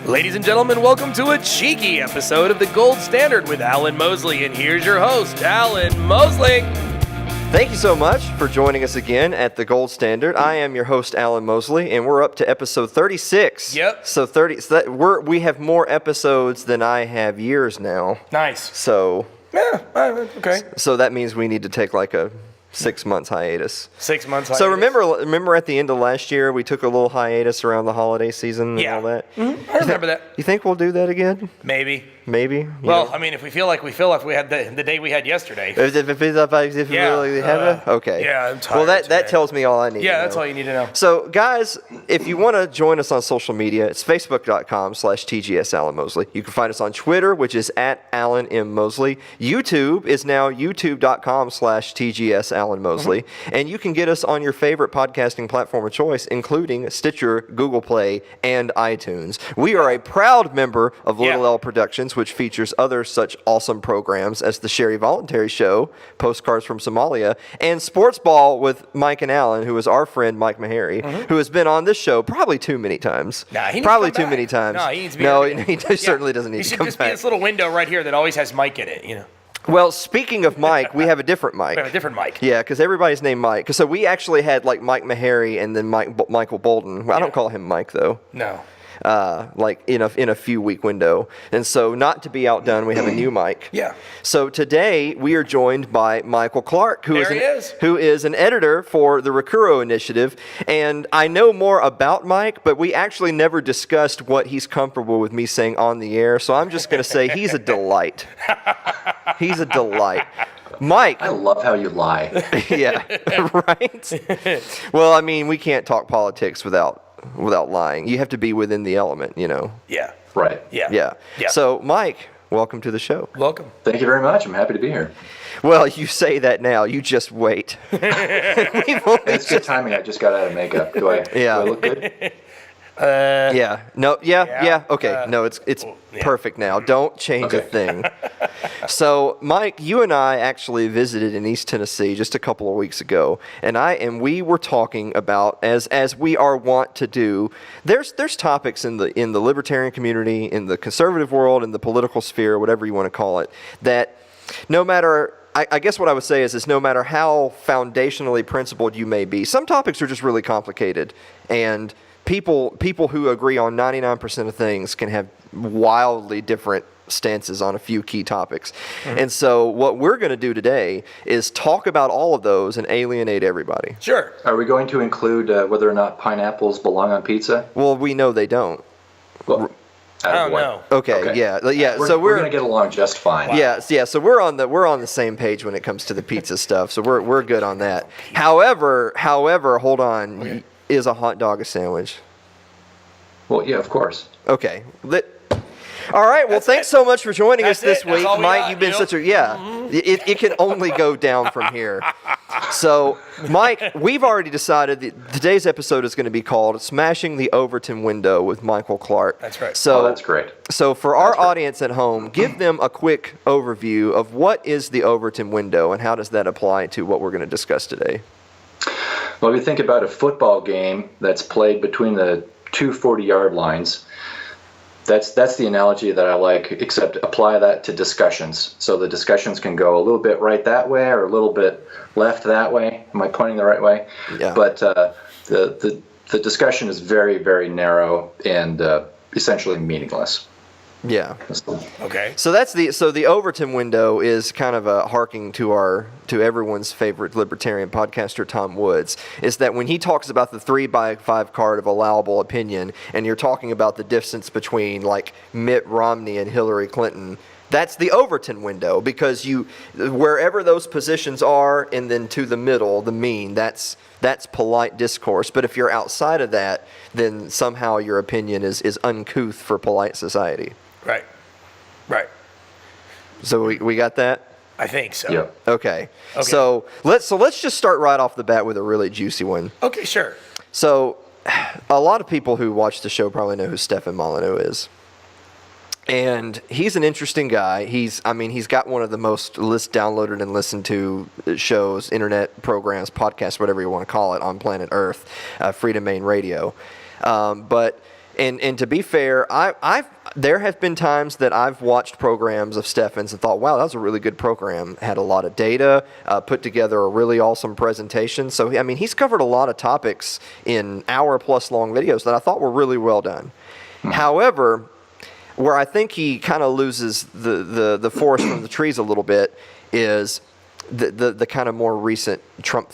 Ladies and gentlemen, welcome to a cheeky episode of The Gold Standard with Alan Mosley. And here's your host, Alan Mosley. Thank you so much for joining us again at The Gold Standard. I am your host, Alan Mosley, and we're up to episode 36. Yep. So we have more episodes than I have years now. Nice. So Yeah, okay. So that means we need to take like a 6 months hiatus. 6 months hiatus. So remember at the end of last year, we took a little hiatus around the holiday season and all that? Mm-hmm. I remember that. You think we'll do that again? Maybe. Maybe? Well, I mean, if we feel like we had the day we had yesterday. If we really have it? Okay. Yeah, I'm tired. Well, that tells me all I need to know. Yeah, that's all you need to know. So, guys, if you want to join us on social media, it's facebook.com/TGS Alan Mosley. You can find us on Twitter, which is @Alan M. Mosley. YouTube is now youtube.com/TGS Alan Mosley. Mm-hmm. And you can get us on your favorite podcasting platform of choice, including Stitcher, Google Play, and iTunes. We are a proud member of Little L Productions, which features other such awesome programs as the Sherry Voluntary Show, Postcards from Somalia, and Sports Ball with Mike and Alan, who is our friend Mike Maharry, who has been on this show probably too many times. Nah, he needs probably to come too many back. times. No, he needs to be No, here. he certainly doesn't need to come He should just back. be this little window right here that always has Mike in it, you know. Well, speaking of Mike, we have a different Mike. We have a different Mike. Yeah, because everybody's named Mike. So we actually had like Mike Maharry and then Michael Bolden. Well, I don't call him Mike though. No. Like in a few week window. And so not to be outdone, we have a new Mike. Yeah. So today we are joined by Michael Clark, who is an editor for the Rakuro Initiative. And I know more about Mike, but we actually never discussed what he's comfortable with me saying on the air. So I'm just going to say he's a delight. He's a delight. Mike. I love how you lie. Yeah, right? Well, I mean, we can't talk politics without lying. You have to be within the element, you know. Yeah. Right. Yeah. So, Mike, welcome to the show. Welcome. Thank you very much. I'm happy to be here. Well, you say that now. You just wait. It's good timing. I just got out of makeup. Do I look good? Yeah. No. Yeah. Okay. No, it's perfect now. Don't change a thing. So, Mike, you and I actually visited in East Tennessee just a couple of weeks ago, and we were talking about, as we are wont to do, there's topics in the libertarian community, in the conservative world, in the political sphere, whatever you want to call it, that no matter. I guess what I would say is no matter how foundationally principled you may be, some topics are just really complicated, and people who agree on 99% of things can have wildly different stances on a few key topics. Mm-hmm. And so what we're going to do today is talk about all of those and alienate everybody. Sure. Are we going to include whether or not pineapples belong on pizza? Well, we know they don't. Well, I don't know. Okay. Yeah. So we're going to get along just fine. Wow. Yeah. So we're on the same page when it comes to the pizza stuff. So we're good on that. However, hold on. Okay. Is a hot dog a sandwich? Well, yeah, of course. Okay. All right. Well, thanks so much for joining us this week, Mike. You've been such a It can only go down from here. So, Mike, we've already decided that today's episode is going to be called "Smashing the Overton Window" with Michael Clark. That's right. So that's great. So for our audience at home, give them a quick overview of what is the Overton window and how does that apply to what we're going to discuss today. Well, if you think about a football game that's played between the two 40-yard lines, that's the analogy that I like, except apply that to discussions. So the discussions can go a little bit right that way or a little bit left that way. Am I pointing the right way? Yeah. But the discussion is very, very narrow and essentially meaningless. Yeah. Okay. So the Overton window is kind of a harking to everyone's favorite libertarian podcaster, Tom Woods, is that when he talks about the 3x5 card of allowable opinion, and you're talking about the distance between like Mitt Romney and Hillary Clinton, that's the Overton window, because wherever those positions are, and then to the middle, the mean, that's polite discourse. But if you're outside of that, then somehow your opinion is uncouth for polite society. Right. So we got that? I think so. Yeah. Okay. So let's just start right off the bat with a really juicy one. Okay, sure. So a lot of people who watch the show probably know who Stefan Molyneux is. And he's an interesting guy. He's got one of the most downloaded and listened to shows, internet programs, podcasts, whatever you want to call it, on planet Earth, Free Domain Radio. But And to be fair, there have been times that I've watched programs of Stephan's and thought, wow, that was a really good program. Had a lot of data, put together a really awesome presentation. So, I mean, he's covered a lot of topics in hour-plus long videos that I thought were really well done. However, where I think he kind of loses the forest from the trees a little bit is the kind of more recent trumping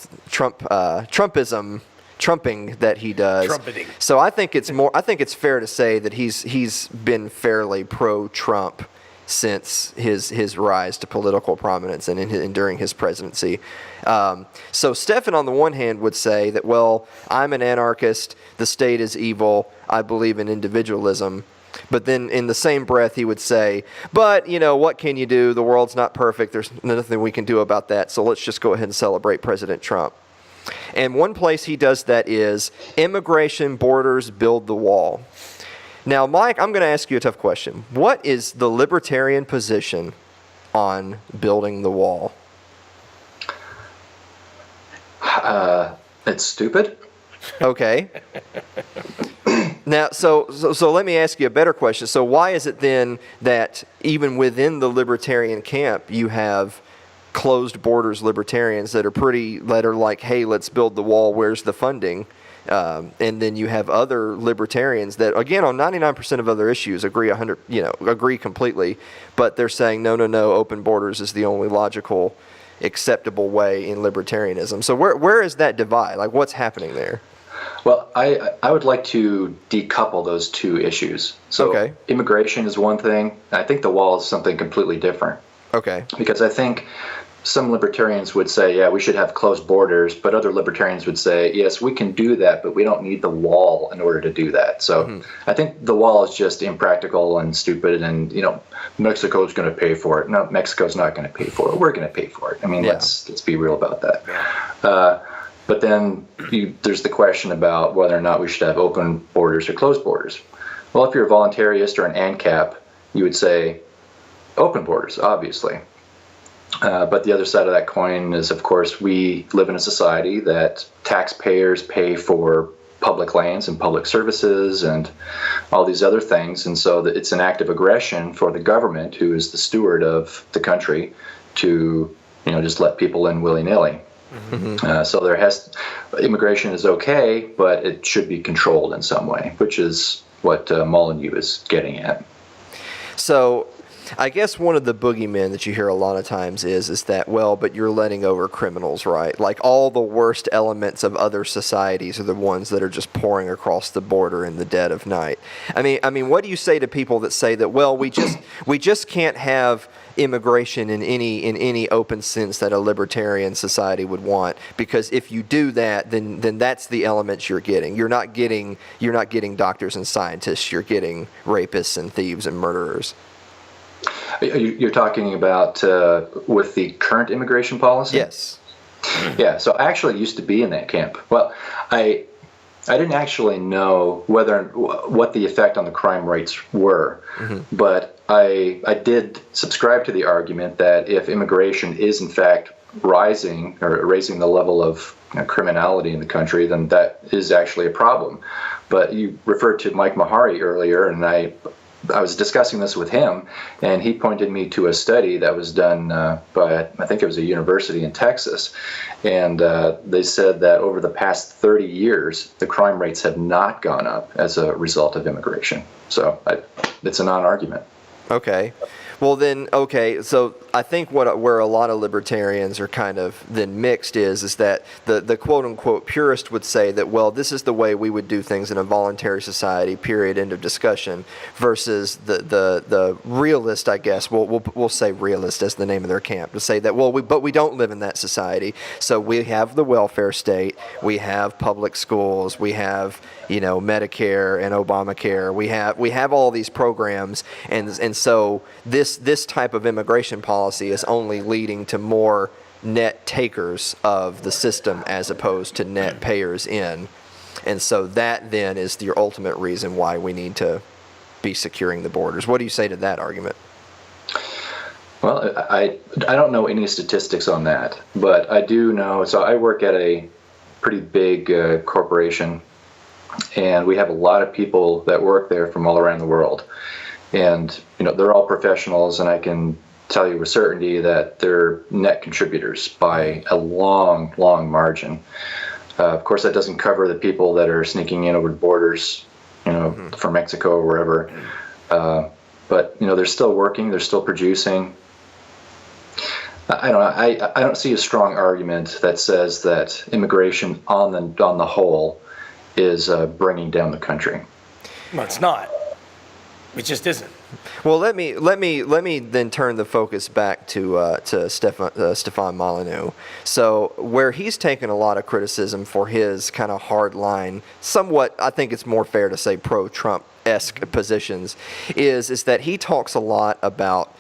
that he does. Trumpeting. So I think it's fair to say that he's been fairly pro-Trump since his rise to political prominence and during his presidency. So Stephan, on the one hand, would say that, well, I'm an anarchist, the state is evil, I believe in individualism. But then in the same breath, he would say, but, what can you do? The world's not perfect. There's nothing we can do about that. So let's just go ahead and celebrate President Trump. And one place he does that is immigration, borders, build the wall. Now, Mike, I'm going to ask you a tough question. What is the libertarian position on building the wall? It's stupid. Okay. Now, so let me ask you a better question. So why is it then that even within the libertarian camp, you have closed borders libertarians that are like, hey, let's build the wall, where's the funding? And then you have other libertarians that, again, on 99% of other issues agree completely, but they're saying no, open borders is the only logical, acceptable way in libertarianism. So where is that divide? Like, what's happening there? Well, I would like to decouple those two issues. So immigration is one thing. I think the wall is something completely different. Okay. Because I think some libertarians would say, yeah, we should have closed borders, but other libertarians would say, yes, we can do that, but we don't need the wall in order to do that. So I think the wall is just impractical and stupid, and Mexico's going to pay for it. No, Mexico's not going to pay for it. We're going to pay for it. I mean, let's be real about that. But then there's the question about whether or not we should have open borders or closed borders. Well, if you're a voluntarist or an ANCAP, you would say open borders, obviously. But the other side of that coin is, of course, we live in a society that taxpayers pay for public lands and public services and all these other things. And so it's an act of aggression for the government, who is the steward of the country, to just let people in willy-nilly. So immigration is okay, but it should be controlled in some way, which is what Molyneux is getting at. So I guess one of the boogeymen that you hear a lot of times is that, well, but you're letting over criminals, right? Like, all the worst elements of other societies are the ones that are just pouring across the border in the dead of night. I mean, what do you say to people that say that, well, we just can't have immigration in any open sense that a libertarian society would want, because if you do that, then that's the elements you're getting. You're not getting doctors and scientists. You're getting rapists and thieves and murderers. You're talking about with the current immigration policy? Yes. Yeah, so I actually used to be in that camp. Well, I didn't actually know what the effect on the crime rates were, but I did subscribe to the argument that if immigration is in fact rising or raising the level of criminality in the country, then that is actually a problem. But you referred to Mike Mahari earlier, and I was discussing this with him, and he pointed me to a study that was done by, I think it was a university in Texas, and they said that over the past 30 years, the crime rates have not gone up as a result of immigration. So it's a non-argument. Okay. Well then, okay, so I think where a lot of libertarians are kind of then mixed is that the quote-unquote purist would say that, well, this is the way we would do things in a voluntary society, period, end of discussion, versus the realist, I guess, we'll say realist as the name of their camp, to say that, well, but we don't live in that society, so we have the welfare state, we have public schools, we have, Medicare and Obamacare, we have all these programs, and so this type of immigration policy is only leading to more net takers of the system as opposed to net payers in. And so that then is the ultimate reason why we need to be securing the borders. What do you say to that argument? Well, I don't know any statistics on that, but I do know, so I work at a pretty big corporation And we have a lot of people that work there from all around the world. And, they're all professionals, and I can tell you with certainty that they're net contributors by a long, long margin. Of course, that doesn't cover the people that are sneaking in over the borders, from Mexico or wherever. But they're still working, they're still producing. I don't see a strong argument that says that immigration on the whole is bringing down the country. Well, it's not. It just isn't. Well, let me then turn the focus back to Stefan Molyneux. So where he's taken a lot of criticism for his kind of hard line, somewhat, I think it's more fair to say pro-Trump-esque positions, is that he talks a lot about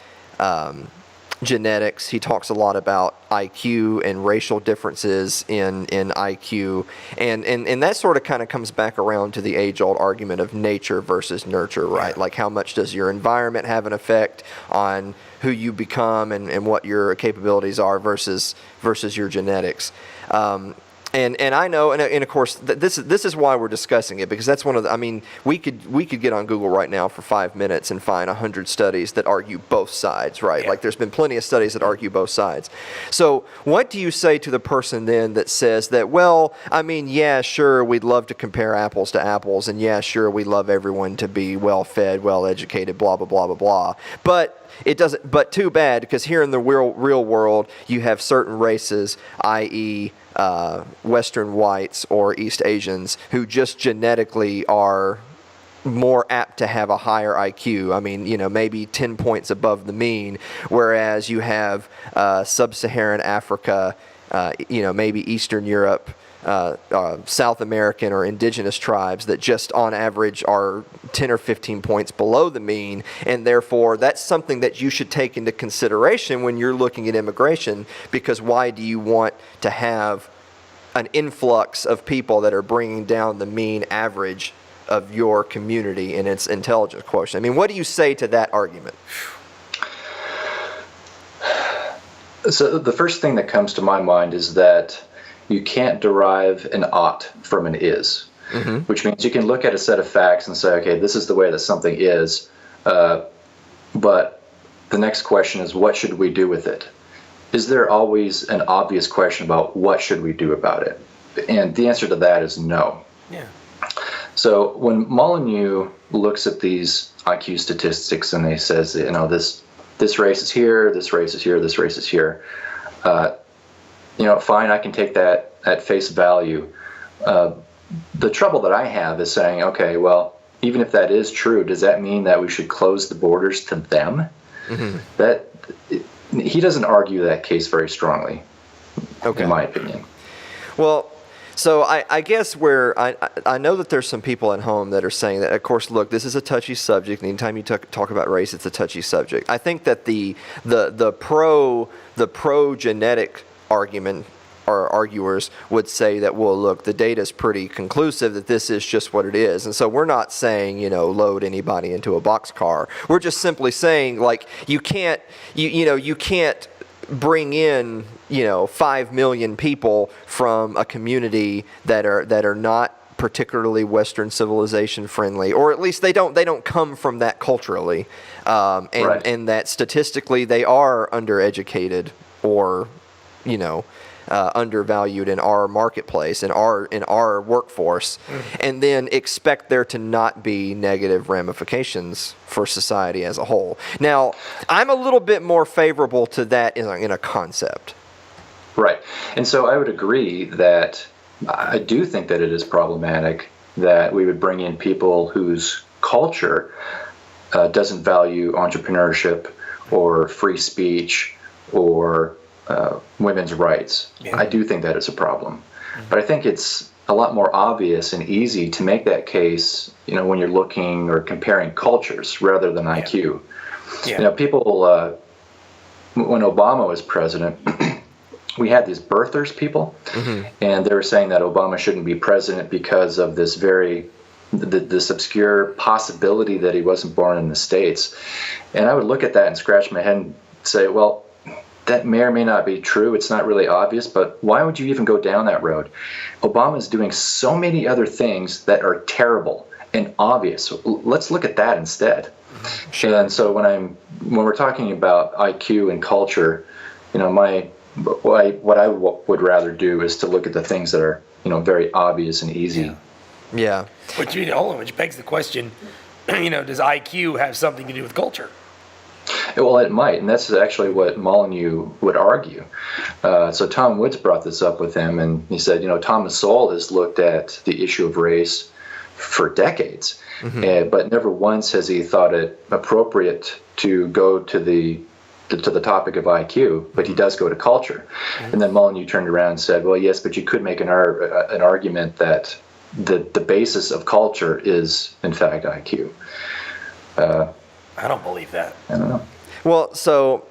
genetics. He talks a lot about IQ and racial differences in IQ, and that sort of kind of comes back around to the age-old argument of nature versus nurture, right? Like, how much does your environment have an effect on who you become and what your capabilities are versus your genetics. And I know, and of course, this is why we're discussing it, because that's one of the, we could get on Google right now for 5 minutes and find 100 studies that argue both sides, right? Yeah. Like, there's been plenty of studies that argue both sides. So what do you say to the person then that says that, well, yeah, sure, we'd love to compare apples to apples, and yeah, sure, we love everyone to be well-fed, well-educated, blah, blah, blah, blah, blah. But it doesn't, but too bad, because here in the real world, you have certain races, i.e., Western whites or East Asians, who just genetically are more apt to have a higher IQ. Maybe 10 points above the mean, whereas you have Sub-Saharan Africa, maybe Eastern Europe, South American or indigenous tribes that just on average are 10 or 15 points below the mean, and therefore that's something that you should take into consideration when you're looking at immigration, because why do you want to have an influx of people that are bringing down the mean average of your community in its intelligence quotient? What do you say to that argument? So the first thing that comes to my mind is that you can't derive an ought from an is, which means you can look at a set of facts and say, okay, this is the way that something is, but the next question is, what should we do with it? Is there always an obvious question about what should we do about it? And the answer to that is no. Yeah. So when Molyneux looks at these IQ statistics and he says, this race is here, this race is here, this race is here, fine, I can take that at face value. The trouble that I have is saying, okay, well, even if that is true, does that mean that we should close the borders to them? He doesn't argue that case very strongly, in my opinion. Well, so I guess where I know that there's some people at home that are saying that, of course, look, this is a touchy subject, and anytime you talk about race, it's a touchy subject. I think that the pro genetic argument or arguers would say that, well, look, the data is pretty conclusive that this is just what it is. And so we're not saying, load anybody into a boxcar. We're just simply saying, like, you can't bring in, 5 million people from a community that are not particularly Western civilization friendly, or at least they don't come from that culturally, right. And that statistically they are undereducated or, undervalued in our marketplace, in our workforce, and then expect there to not be negative ramifications for society as a whole. Now, I'm a little bit more favorable to that in a concept. Right. And so I would agree that I do think that it is problematic that we would bring in people whose culture doesn't value entrepreneurship or free speech or women's rights. Yeah. I do think that is a problem. But I think it's a lot more obvious and easy to make that case, when you're looking or comparing cultures rather than IQ. Yeah. People, when Obama was president, we had these birthers people, and they were saying that Obama shouldn't be president because of this this obscure possibility that he wasn't born in the States. And I would look at that and scratch my head and say, well, that may or may not be true. It's not really obvious, but why would you even go down that road? Obama is doing so many other things that are terrible and obvious. So let's look at that instead. Sure. And so when we're talking about IQ and culture, what I would rather do is to look at the things that are, very obvious and easy. Yeah. Which begs the question, does IQ have something to do with culture? Well, it might, and that's actually what Molyneux would argue. So Tom Woods brought this up with him, and he said, Thomas Sowell has looked at the issue of race for decades, but never once has he thought it appropriate to go to the topic of IQ, but he does go to culture. And then Molyneux turned around and said, well, yes, but you could make an argument that the basis of culture is, in fact, IQ. I don't believe that. I don't know. Well, so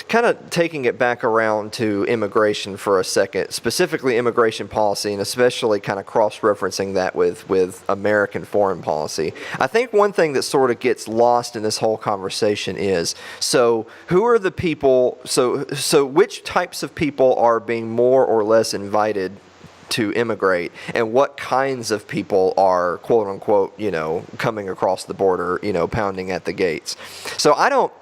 kind of taking it back around to immigration for a second, specifically immigration policy, and especially kind of cross-referencing that with American foreign policy. I think one thing that sort of gets lost in this whole conversation is, so who are the people, so which types of people are being more or less invited to immigrate, and what kinds of people are, quote unquote, coming across the border, pounding at the gates. So I don't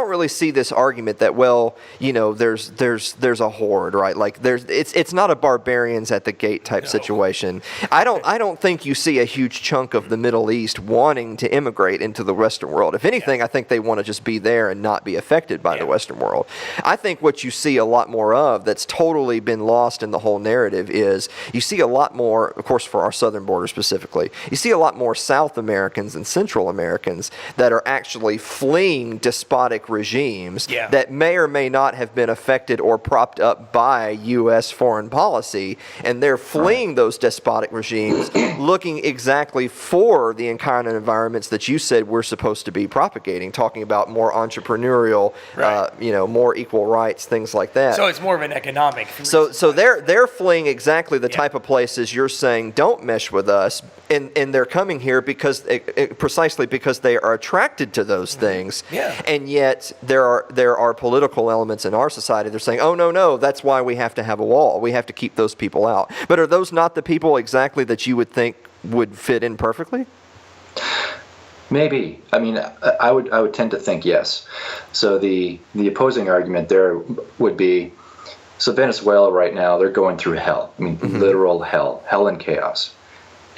really see this argument that, well, there's a horde, right? Like it's not a barbarians at the gate type situation. I don't think you see a huge chunk of the Middle East wanting to immigrate into the Western world. If anything, I think they want to just be there and not be affected by the Western world. I think what you see a lot more of that's totally been lost in the whole narrative is you see a lot more, of course, for our southern border specifically, you see a lot more South Americans and Central Americans that are actually fleeing despotic regimes that may or may not have been affected or propped up by U.S. foreign policy, and they're fleeing those despotic regimes, looking exactly for the kind of environments that you said we're supposed to be propagating, talking about more entrepreneurial, more equal rights, things like that. So it's more of an economic. So they're fleeing exactly the type of places you're saying don't mesh with us, and they're coming here precisely because they are attracted to those things. And yet there are political elements in our society. They're saying, oh, no, that's why we have to have a wall. We have to keep those people out. But are those not the people exactly that you would think would fit in perfectly? Maybe. I mean, I would tend to think yes. So the opposing argument there would be, so Venezuela right now, they're going through hell. I mean, literal hell and chaos.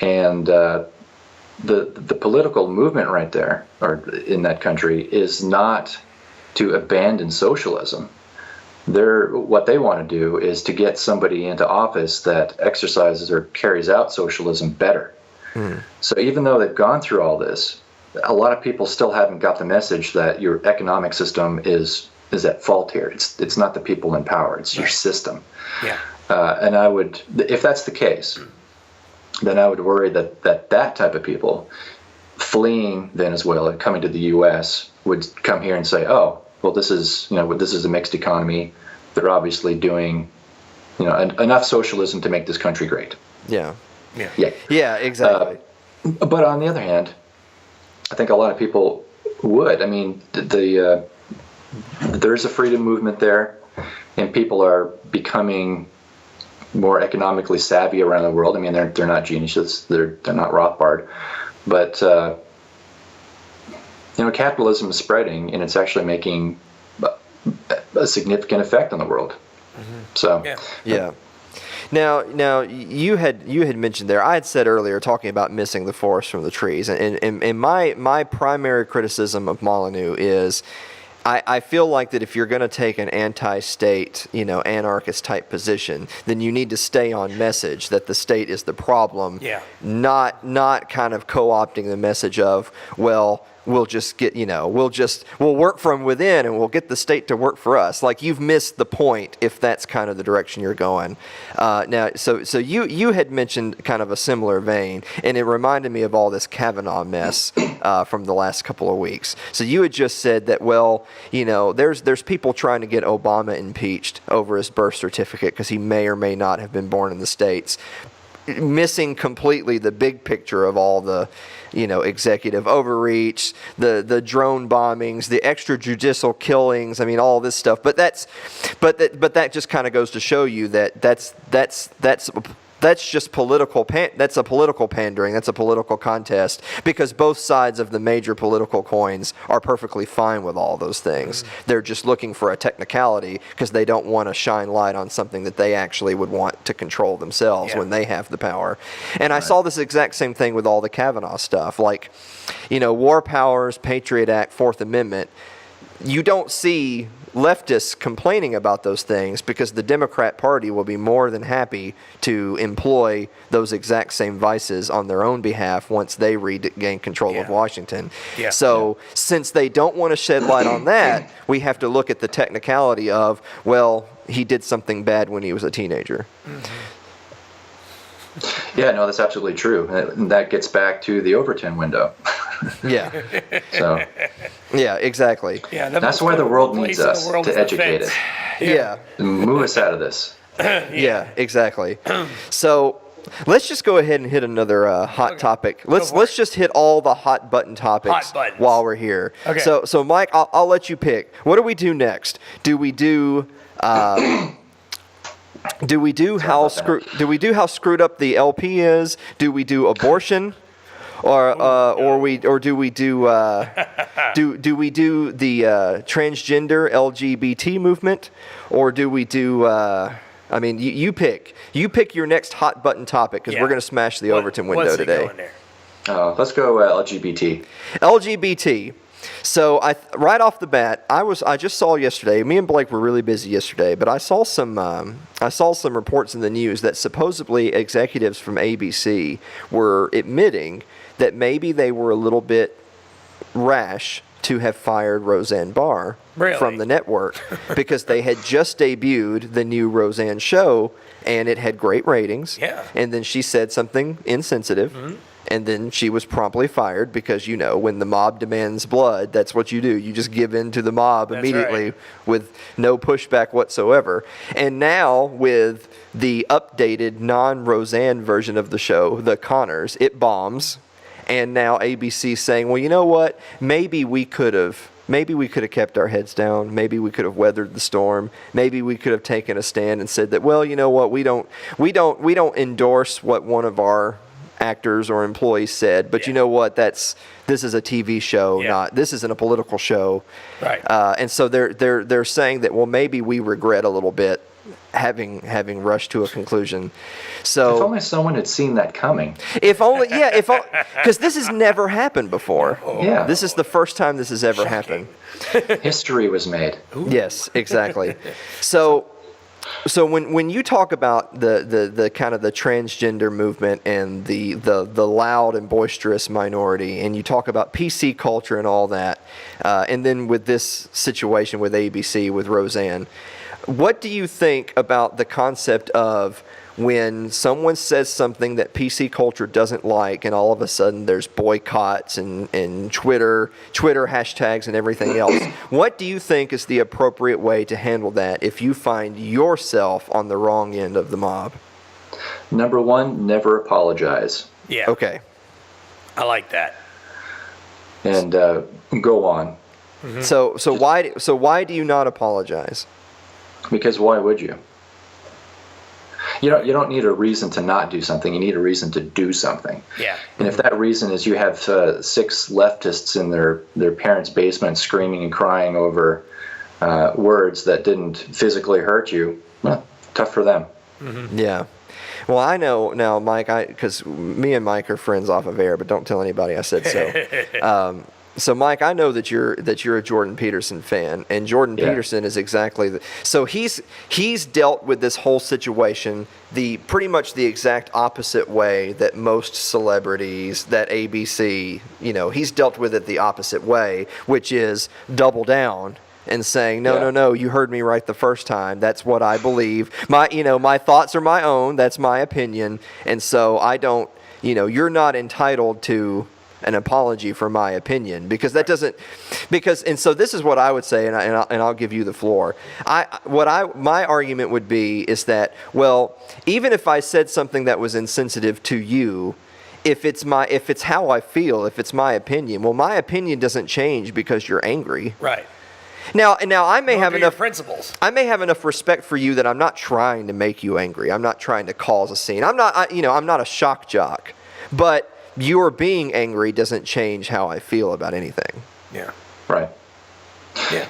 And the political movement right there, or in that country, is not to abandon socialism. What they want to do is to get somebody into office that exercises or carries out socialism better. So even though they've gone through all this, a lot of people still haven't got the message that your economic system is at fault here. It's not the people in power, it's your system. And I would, if that's the case, then I would worry that type of people fleeing Venezuela, coming to the U.S., would come here and say, oh, well, this is a mixed economy. They're obviously doing, enough socialism to make this country great. Yeah, exactly. But on the other hand, I think a lot of people would. I mean, there's a freedom movement there, and people are becoming more economically savvy around the world. I mean, they're not geniuses. They're not Rothbard, but capitalism is spreading, and it's actually making a significant effect on the world. So Now you had mentioned there, I had said earlier, talking about missing the forest from the trees, and my primary criticism of Molyneux is, I feel like that if you're going to take an anti-state, anarchist type position, then you need to stay on message that the state is the problem, not kind of co-opting the message of, well, we'll just get, we'll work from within and we'll get the state to work for us. Like, you've missed the point if that's kind of the direction you're going. Now, so you had mentioned kind of a similar vein, and it reminded me of all this Kavanaugh mess from the last couple of weeks. So you had just said that, well, there's people trying to get Obama impeached over his birth certificate because he may or may not have been born in the States. missing completely the big picture of all the, executive overreach, the drone bombings, the extrajudicial killings. I mean, all this stuff. But that just kind of goes to show you that that's just political. That's a political pandering. That's a political contest, because both sides of the major political coins are perfectly fine with all those things. They're just looking for a technicality because they don't want to shine light on something that they actually would want to control themselves when they have the power. And I saw this exact same thing with all the Kavanaugh stuff, like, war powers, Patriot Act, Fourth Amendment. You don't see leftists complaining about those things because the Democrat Party will be more than happy to employ those exact same vices on their own behalf once they regain control of Washington. So since they don't want to shed light on that, we have to look at the technicality of, well, he did something bad when he was a teenager. Yeah, no, that's absolutely true. And that gets back to the Overton window. So. Yeah, exactly. Yeah, that's why the world needs us, to educate it. Yeah. Move us out of this. Yeah, exactly. So let's just go ahead and hit another hot topic. Let's just hit all the hot button topics while we're here. Okay. So Mike, I'll let you pick. What do we do next? Do we do how screwed up the LP is? Do we do abortion? Or do we do the transgender LGBT movement, or do we do? I mean, you pick. You pick your next hot button topic, because we're going to smash the Overton window today. Let's go LGBT. LGBT. So right off the bat, I just saw yesterday. Me and Blake were really busy yesterday, but I saw some reports in the news that supposedly executives from ABC were admitting that maybe they were a little bit rash to have fired Roseanne Barr from the network because they had just debuted the new Roseanne show and it had great ratings. Yeah. And then she said something insensitive. And then she was promptly fired because, when the mob demands blood, that's what you do. You just give in to the mob immediately with no pushback whatsoever. And now with the updated non-Roseanne version of the show, The Connors, it bombs. And now ABC's saying, well, you know what? Maybe we could have kept our heads down. Maybe we could have weathered the storm. Maybe we could have taken a stand and said that, well, you know what? We don't endorse what one of our actors or employees said, but you know what? This is a TV show, this isn't a political show. Right. And so they're saying that, well, maybe we regret a little bit having rushed to a conclusion. So if only someone had seen that coming. Because this has never happened before. Yeah. This is the first time this has ever happened. History was made. Yes, exactly. So when you talk about the kind of the transgender movement and the loud and boisterous minority, and you talk about PC culture and all that, and then with this situation with ABC, with Roseanne, what do you think about the concept of when someone says something that PC culture doesn't like, and all of a sudden there's boycotts and Twitter hashtags and everything else? What do you think is the appropriate way to handle that if you find yourself on the wrong end of the mob? Number one, never apologize. Yeah. Okay. I like that. And go on. Mm-hmm. So why do you not apologize? Because why would you? You don't need a reason to not do something. You need a reason to do something. Yeah. And if that reason is you have 6 leftists in their parents' basement screaming and crying over words that didn't physically hurt you, well, tough for them. Mm-hmm. Yeah. Well, I know now, Mike, because me and Mike are friends off of air, but don't tell anybody I said so. So, Mike, I know that you're a Jordan Peterson fan, and Jordan Peterson is exactly so he's dealt with this whole situation pretty much the exact opposite way that most celebrities, that ABC, he's dealt with it the opposite way, which is double down and saying, no, you heard me right the first time. That's what I believe. My thoughts are my own. That's my opinion, and so I don't. You're not entitled to an apology for my opinion, because that doesn't, and so this is what I would say, and I'll give you the floor. My argument would be is that, well, even if I said something that was insensitive to you, if it's how I feel, if it's my opinion, well, my opinion doesn't change because you're angry. Right. Now I may have enough principles. I may have enough respect for you that I'm not trying to make you angry. I'm not trying to cause a scene. I'm not a shock jock. But your being angry doesn't change how I feel about anything. Yeah. Right.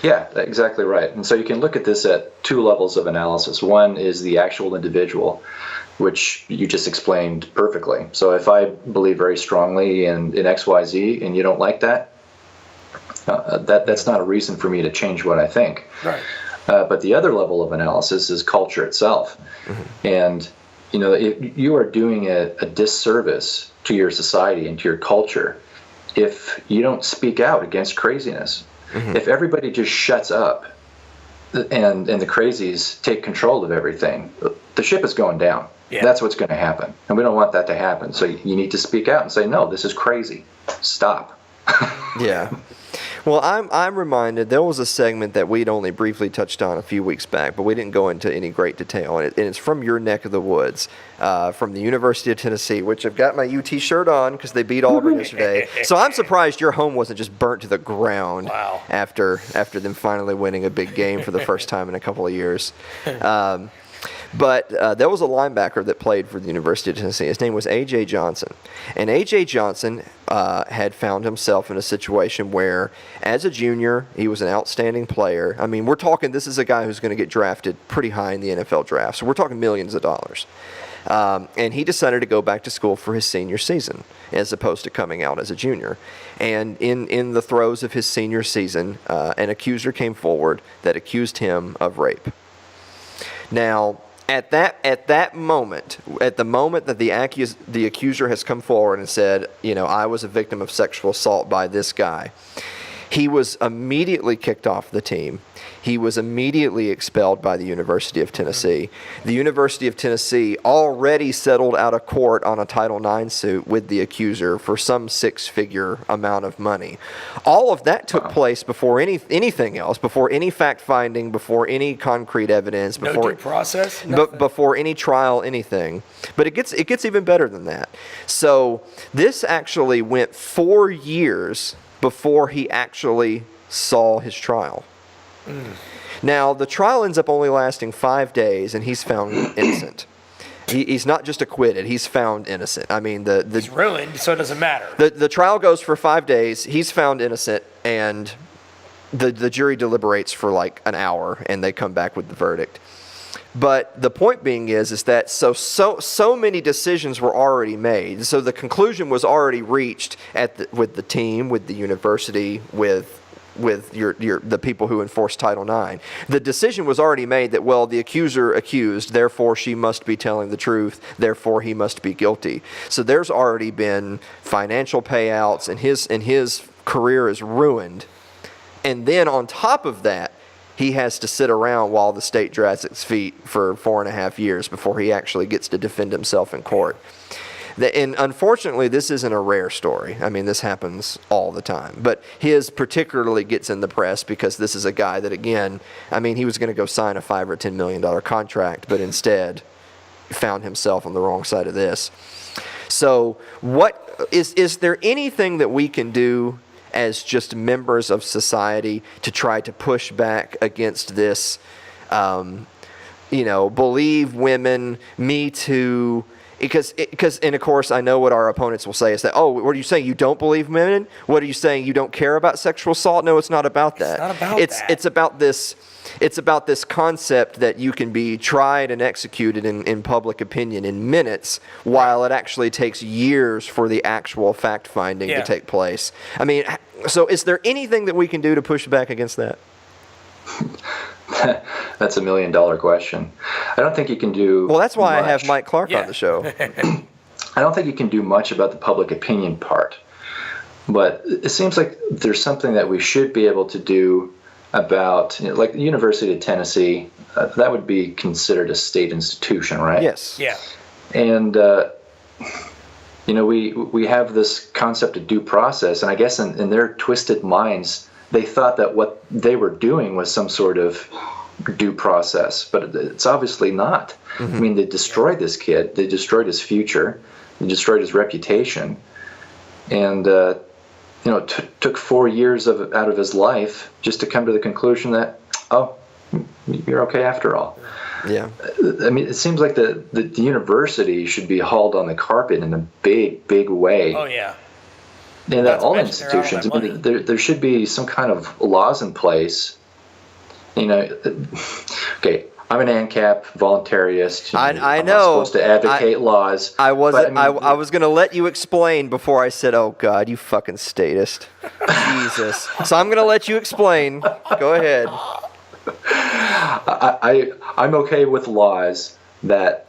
Yeah, exactly right. And so you can look at this at two levels of analysis. One is the actual individual, which you just explained perfectly. So if I believe very strongly in XYZ and you don't like that, that's not a reason for me to change what I think. Right. But the other level of analysis is culture itself. Mm-hmm. And, you are doing a disservice to your society and to your culture if you don't speak out against craziness. Mm-hmm. If everybody just shuts up and the crazies take control of everything, the ship is going down. Yeah. That's what's going to happen. And we don't want that to happen. So you need to speak out and say, no, this is crazy. Stop. Yeah. Well, I'm reminded there was a segment that we'd only briefly touched on a few weeks back, but we didn't go into any great detail. And it's from your neck of the woods, from the University of Tennessee, which I've got my UT shirt on because they beat Auburn yesterday. So I'm surprised your home wasn't just burnt to the ground. Wow. After them finally winning a big game for the first time in a couple of years. But there was a linebacker that played for the University of Tennessee. His name was A.J. Johnson. And A.J. Johnson had found himself in a situation where, as a junior, he was an outstanding player. I mean, we're talking, this is a guy who's going to get drafted pretty high in the NFL draft. So we're talking millions of dollars. And he decided to go back to school for his senior season as opposed to coming out as a junior. And in the throes of his senior season, an accuser came forward that accused him of rape. Now, at that moment, at the moment that the accuser has come forward and said, I was a victim of sexual assault by this guy, he was immediately kicked off the team. He was immediately expelled by the University of Tennessee. The University of Tennessee already settled out of court on a Title IX suit with the accuser for some six-figure amount of money. All of that took place before anything else, before any fact-finding, before any concrete evidence, before no due process, before any trial, anything. But it gets even better than that. So this actually went 4 years before he actually saw his trial. Now, the trial ends up only lasting 5 days, and he's found innocent. He's not just acquitted, he's found innocent. I mean, he's ruined, so it doesn't matter. The trial goes for 5 days, he's found innocent, and the jury deliberates for like an hour, and they come back with the verdict. But the point being is that so many decisions were already made. So the conclusion was already reached with the team, with the university, with the people who enforce Title IX. The decision was already made that, well, the accuser accused, therefore she must be telling the truth, therefore he must be guilty. So there's already been financial payouts, and his career is ruined. And then on top of that, he has to sit around while the state drags its feet for 4.5 years before he actually gets to defend himself in court. And unfortunately, this isn't a rare story. I mean, this happens all the time. But his particularly gets in the press because this is a guy that, again, I mean, he was going to go sign a $5 or $10 million contract, but instead found himself on the wrong side of this. So what is there anything that we can do as just members of society to try to push back against this, believe women, Me Too? Because, and of course, I know what our opponents will say is that, oh, what are you saying? You don't believe women? What are you saying? You don't care about sexual assault? No, it's not about that. It's not about that. It's about this. It's about this concept that you can be tried and executed in public opinion in minutes, while it actually takes years for the actual fact finding to take place. I mean, so is there anything that we can do to push back against that? That's $1 million question. I don't think you can do. Well, that's why much. I have Mike Clark on the show. I don't think you can do much about the public opinion part, but it seems like there's something that we should be able to do about, like the University of Tennessee. That would be considered a state institution, right? Yes. Yeah. And we have this concept of due process, and I guess in their twisted minds, they thought that what they were doing was some sort of due process, but it's obviously not. I mean, they destroyed this kid, they destroyed his future, they destroyed his reputation, and took 4 years out of his life just to come to the conclusion that, oh, you're okay after all. Yeah. I mean, it seems like the university should be hauled on the carpet in a big way. Oh, yeah. And that all institutions, I mean, there should be some kind of laws in place. Okay, I'm an ANCAP voluntarist. I know. I'm know. not supposed to advocate laws. I wasn't. I was going to let you explain before I said, "Oh God, you fucking statist." Jesus. So I'm going to let you explain. Go ahead. I'm okay with laws that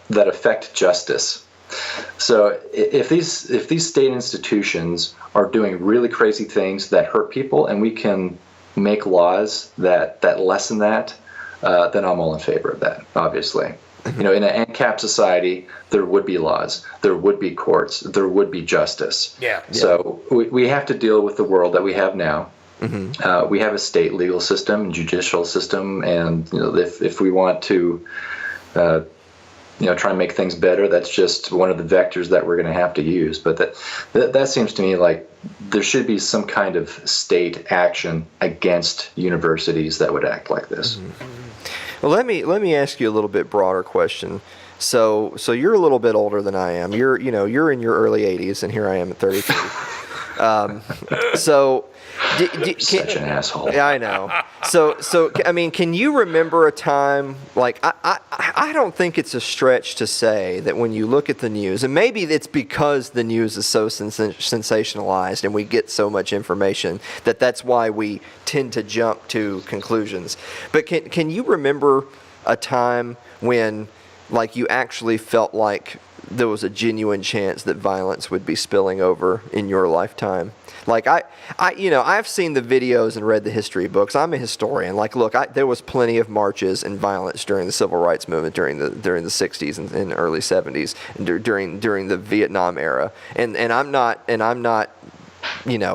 affect justice. So if these state institutions are doing really crazy things that hurt people, and we can make laws that lessen that, then I'm all in favor of that, obviously. In an ANCAP society, there would be laws, there would be courts, there would be justice. Yeah. So we have to deal with the world that we have now. We have a state legal system and judicial system, and if we want to try and make things better, that's just one of the vectors that we're going to have to use. But that seems to me like there should be some kind of state action against universities that would act like this. Well, let me ask you a little bit broader question. So you're a little bit older than I am. You're in your early 80s, and here I am at 33. Such an asshole. Yeah, I know. So I mean, can you remember a time, like, I don't think it's a stretch to say that when you look at the news, and maybe it's because the news is so sensationalized and we get so much information that's why we tend to jump to conclusions. But can you remember a time when, like, you actually felt like there was a genuine chance that violence would be spilling over in your lifetime? Like, I've seen the videos and read the history books. I'm a historian. Like, look, there was plenty of marches and violence during the civil rights movement during the 60s and early 70s, and during the Vietnam era. And I'm not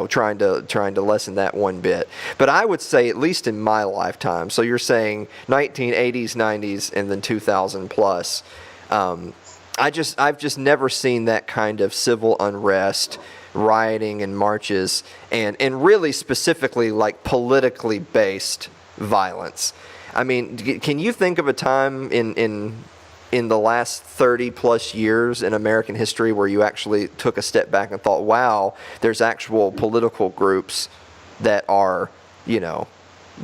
trying to lessen that one bit. But I would say, at least in my lifetime, so you're saying 1980s, 90s, and then 2000 plus, I've just never seen that kind of civil unrest, rioting and marches, and really specifically, like, politically based violence. I mean, can you think of a time in the last 30 plus years in American history where you actually took a step back and thought, wow, there's actual political groups that are,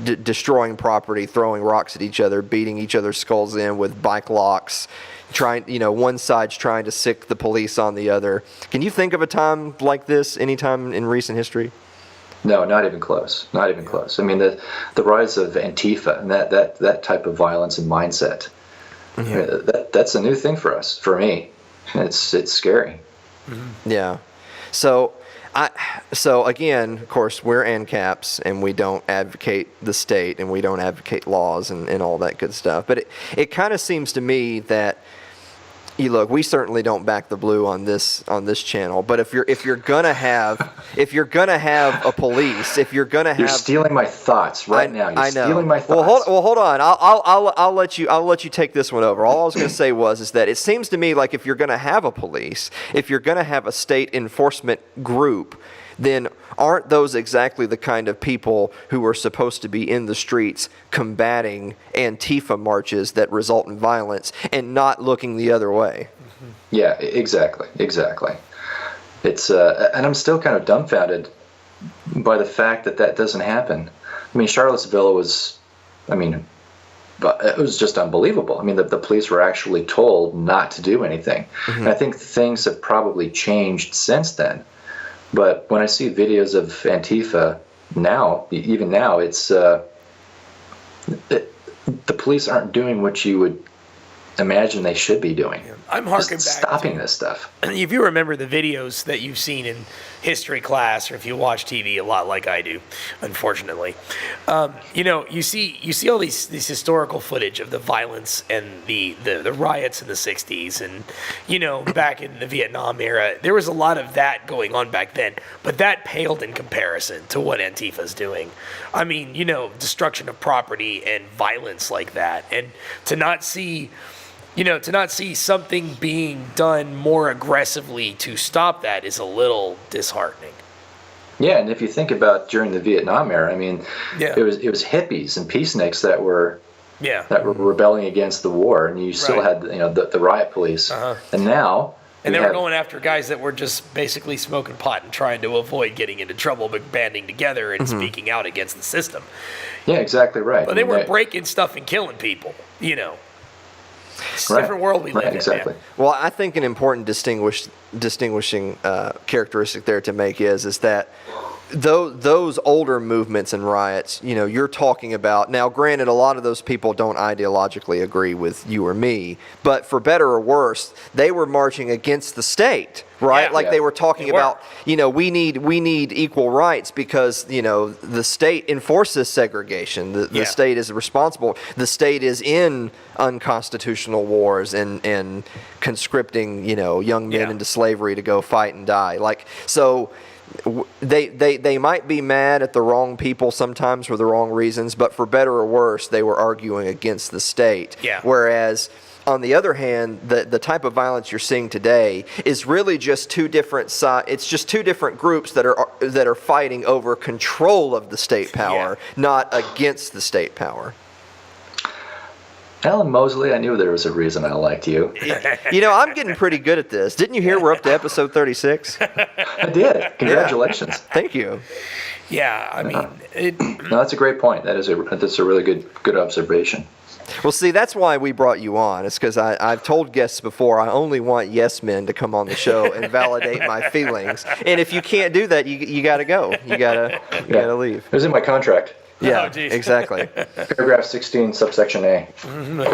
destroying property, throwing rocks at each other, beating each other's skulls in with bike locks, one side's trying to sick the police on the other. Can you think of a time like this any time in recent history? No, not even close. Not even close. I mean, the rise of Antifa and that type of violence and mindset, that's a new thing for us, for me. It's scary. Yeah. So again, of course, we're ANCAPs, and we don't advocate the state, and we don't advocate laws and all that good stuff. But it kind of seems to me that, look, we certainly don't back the blue on this channel. But if you're gonna have a police, if you're gonna have, you're stealing my thoughts right now. You're stealing my thoughts. Well, hold on. I'll let you take this one over. All I was gonna say is that it seems to me like if you're gonna have a police, if you're gonna have a state enforcement group, then aren't those exactly the kind of people who are supposed to be in the streets combating Antifa marches that result in violence and not looking the other way? Yeah, exactly. It's and I'm still kind of dumbfounded by the fact that doesn't happen. I mean, Charlottesville was, it was just unbelievable. I mean, the police were actually told not to do anything. And I think things have probably changed since then. But when I see videos of Antifa now, even now, it's the police aren't doing what you would imagine they should be doing. I'm harking Just back stopping to, this stuff. if you remember the videos that you've seen in history class, or if you watch TV a lot like I do, unfortunately, you see all these historical footage of the violence and the riots in the 60s, and back in the Vietnam era, there was a lot of that going on back then, but that paled in comparison to what Antifa's doing. I mean, destruction of property and violence like that, and to not see something being done more aggressively to stop that is a little disheartening. Yeah, and if you think about during the Vietnam era, I mean, it was hippies and peaceniks that were rebelling against the war, and you still had the riot police, and now. And they were going after guys that were just basically smoking pot and trying to avoid getting into trouble, but banding together and speaking out against the system. Yeah, exactly right. But they weren't breaking stuff and killing people, It's a different world we live in. Exactly. Man. Well, I think an important distinguishing characteristic there to make is that those older movements and riots, you're talking about, now granted, a lot of those people don't ideologically agree with you or me, but for better or worse, they were marching against the state, right? They were talking about, we need equal rights because, the state enforces segregation. The state is responsible. The state is in unconstitutional wars and conscripting, young men into slavery to go fight and die. So they might be mad at the wrong people sometimes for the wrong reasons, but for better or worse, they were arguing against the state. Yeah. Whereas, on the other hand, the type of violence you're seeing today is really just two different it's just two different groups that are fighting over control of the state power, not against the state power. Alan Mosley, I knew there was a reason I liked you. I'm getting pretty good at this. Didn't you hear we're up to episode 36? I did. Congratulations. Yeah. Thank you. Yeah, I mean... No, that's a great point. That's a really good observation. Well, see, that's why we brought you on. It's because I've told guests before I only want yes men to come on the show and validate my feelings. And if you can't do that, you got to go. You gotta leave. It was in my contract. Yeah, exactly. Paragraph 16, subsection A.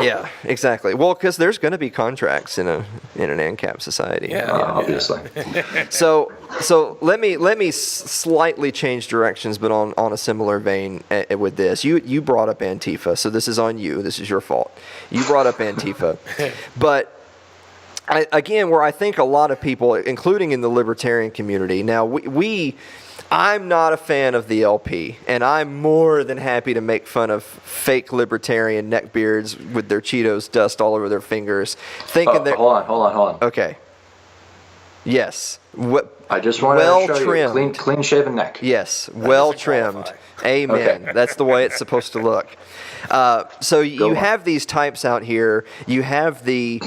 Yeah, exactly. Well, because there's going to be contracts in an ANCAP society. Obviously. So let me slightly change directions, but on a similar vein with this. You brought up Antifa, so this is on you. This is your fault. You brought up Antifa, but. Again, where I think a lot of people, including in the libertarian community, now I'm not a fan of the LP, and I'm more than happy to make fun of fake libertarian neckbeards with their Cheetos dust all over their fingers, thinking they're... Hold on. Okay. Yes. I just want to show you a clean-shaven neck. Yes, well-trimmed. Amen. Okay. That's the way it's supposed to look. So you have these types out here. You have the,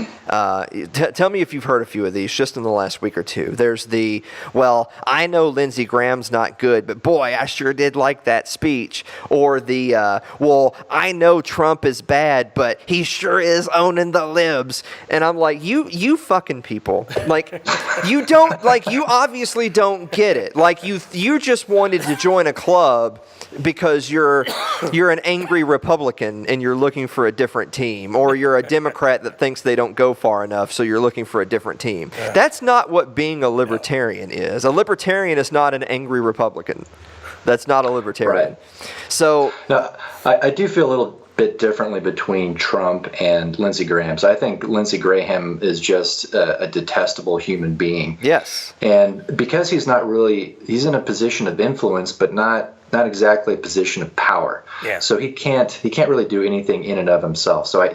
tell me if you've heard a few of these just in the last week or two. There's the, well, I know Lindsey Graham's not good, but boy, I sure did like that speech. Or the, well, I know Trump is bad, but he sure is owning the libs. And I'm like, you fucking people. Like, you obviously don't get it. Like, you just wanted to join a club because you're an angry Republican and you're looking for a different team, or you're a Democrat that thinks they don't go far enough, so you're looking for a different team. Yeah. That's not what being a libertarian is. A libertarian is not an angry Republican. That's not a libertarian. Right. So now, I do feel a little bit differently between Trump and Lindsey Graham. So I think Lindsey Graham is just a detestable human being. Yes. And because he's in a position of influence, but not exactly a position of power. Yeah. So he can't really do anything in and of himself. So I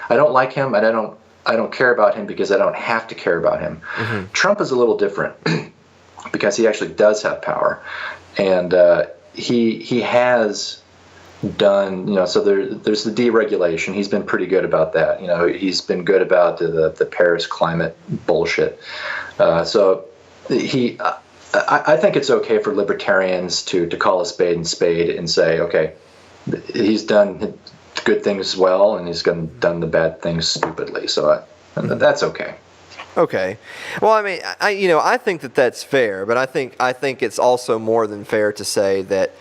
don't like him, and I don't care about him because I don't have to care about him. Mm-hmm. Trump is a little different because he actually does have power, and he has done, so there's the deregulation. He's been pretty good about that. He's been good about the Paris climate bullshit. I think it's okay for libertarians to call a spade and say, okay, he's done good things well and he's done the bad things stupidly. So that's okay. Okay. Well, I mean, I think that's fair, but I think it's also more than fair to say that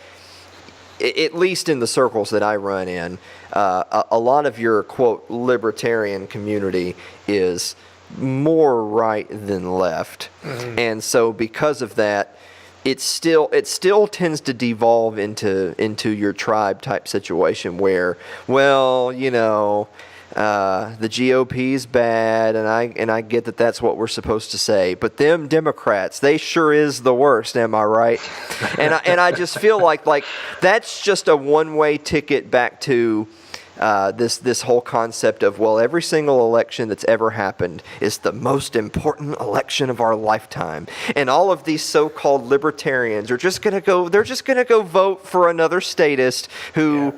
at least in the circles that I run in, a lot of your, quote, libertarian community is more right than left. And so because of that, it still tends to devolve into your tribe type situation where, well, you know, the GOP's bad, and I get that that's what we're supposed to say, but them Democrats, they sure is the worst, am I right? and I just feel like that's just a one-way ticket back to this whole concept of, well, every single election that's ever happened is the most important election of our lifetime, and all of these so-called libertarians are just gonna go vote for another statist who